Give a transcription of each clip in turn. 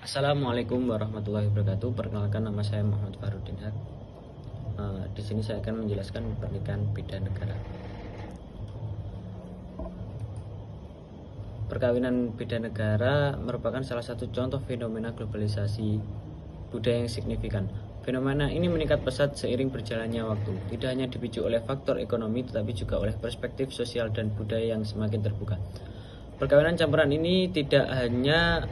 Assalamualaikum warahmatullahi wabarakatuh. Perkenalkan, nama saya Muhammad Farudin Haq. Di sini saya akan menjelaskan pernikahan beda negara. Perkawinan beda negara merupakan salah satu contoh fenomena globalisasi budaya yang signifikan. Fenomena ini meningkat pesat seiring berjalannya waktu. Tidak hanya dipicu oleh faktor ekonomi, tetapi juga oleh perspektif sosial dan budaya yang semakin terbuka. Perkawinan campuran ini tidak hanya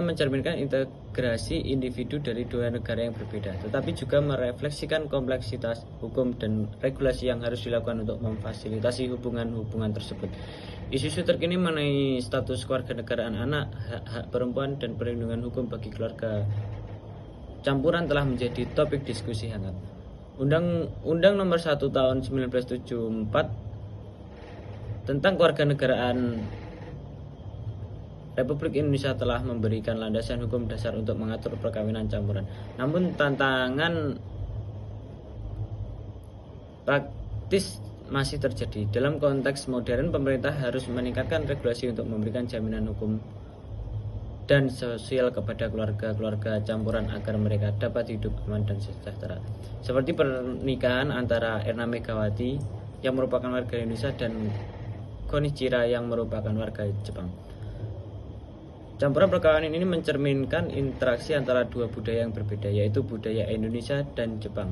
mencerminkan integrasi individu dari dua negara yang berbeda, tetapi juga merefleksikan kompleksitas hukum dan regulasi yang harus dilakukan untuk memfasilitasi hubungan-hubungan tersebut. Isu-isu terkini mengenai status kewarganegaraan anak, hak-hak perempuan, dan perlindungan hukum bagi keluarga campuran telah menjadi topik diskusi hangat. Undang Nomor 1 Tahun 1974 tentang kewarganegaraan Republik Indonesia telah memberikan landasan hukum dasar untuk mengatur perkawinan campuran. Namun tantangan praktis masih terjadi. Dalam konteks modern, pemerintah harus meningkatkan regulasi untuk memberikan jaminan hukum dan sosial kepada keluarga campuran agar mereka dapat hidup aman dan sejahtera. Seperti pernikahan antara Erna Megawati yang merupakan warga Indonesia dan Konichira yang merupakan warga Jepang. Campuran perkawinan ini mencerminkan interaksi antara dua budaya yang berbeda, yaitu budaya Indonesia dan Jepang.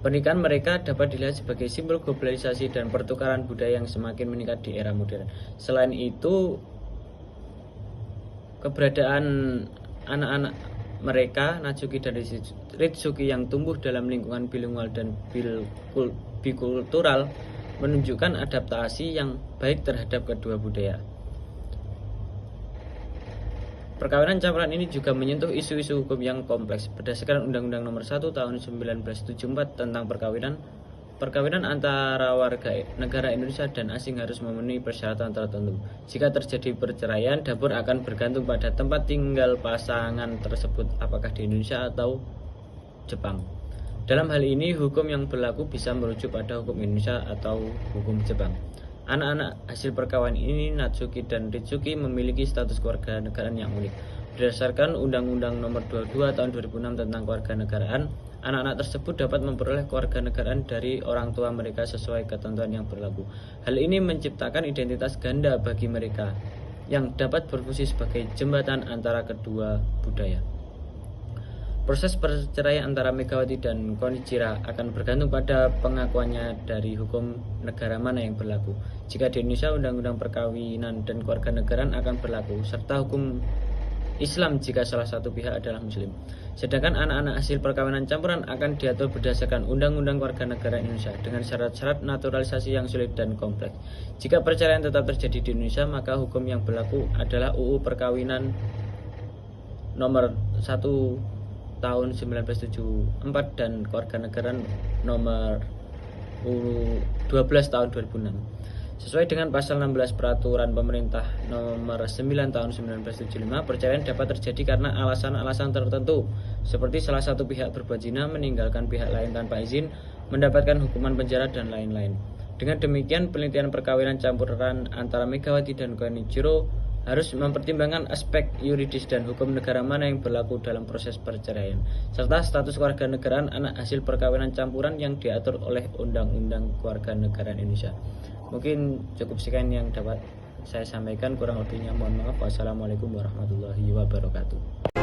Pernikahan mereka dapat dilihat sebagai simbol globalisasi dan pertukaran budaya yang semakin meningkat di era modern. Selain itu, keberadaan anak-anak mereka, Natsuki dan Ritsuki, yang tumbuh dalam lingkungan bilingual dan bikultural menunjukkan adaptasi yang baik terhadap kedua budaya. Perkawinan campuran ini juga menyentuh isu-isu hukum yang kompleks. Berdasarkan Undang-Undang Nomor 1 Tahun 1974 tentang perkawinan antara warga negara Indonesia dan asing harus memenuhi persyaratan tertentu. Jika terjadi perceraian, dapur akan bergantung pada tempat tinggal pasangan tersebut, apakah di Indonesia atau Jepang. Dalam hal ini, hukum yang berlaku bisa merujuk pada hukum Indonesia atau hukum Jepang. Anak-anak hasil perkawinan ini, Natsuki dan Ritsuki, memiliki status kewarganegaraan yang unik. Berdasarkan Undang-Undang Nomor 22 Tahun 2006 tentang kewarganegaraan, anak-anak tersebut dapat memperoleh kewarganegaraan dari orang tua mereka sesuai ketentuan yang berlaku. Hal ini menciptakan identitas ganda bagi mereka yang dapat berfungsi sebagai jembatan antara kedua budaya. Proses perceraian antara Megawati dan Konichira akan bergantung pada pengakuannya dari hukum negara mana yang berlaku. Jika di Indonesia, Undang-Undang Perkawinan dan Kewarganegaraan akan berlaku, serta hukum Islam jika salah satu pihak adalah Muslim. Sedangkan anak-anak hasil perkawinan campuran akan diatur berdasarkan Undang-Undang Kewarganegaraan Indonesia dengan syarat-syarat naturalisasi yang sulit dan kompleks. Jika perceraian tetap terjadi di Indonesia, maka hukum yang berlaku adalah UU Perkawinan Nomor 1 Tahun 1974 dan Kewarganegaraan Nomor 12 Tahun 2006. Sesuai dengan pasal 16 Peraturan Pemerintah Nomor 9 Tahun 1975, perceraian dapat terjadi karena alasan-alasan tertentu, seperti salah satu pihak berbuat zina, meninggalkan pihak lain tanpa izin, mendapatkan hukuman penjara, dan lain-lain. Dengan demikian, penelitian perkawinan campuran antara Megawati dan Konichiro harus mempertimbangkan aspek yuridis dan hukum negara mana yang berlaku dalam proses perceraian, serta status kewarganegaraan anak hasil perkawinan campuran yang diatur oleh Undang-Undang Kewarganegaraan Indonesia. Mungkin cukup sekian yang dapat saya sampaikan, kurang lebihnya mohon maaf. Wassalamualaikum warahmatullahi wabarakatuh.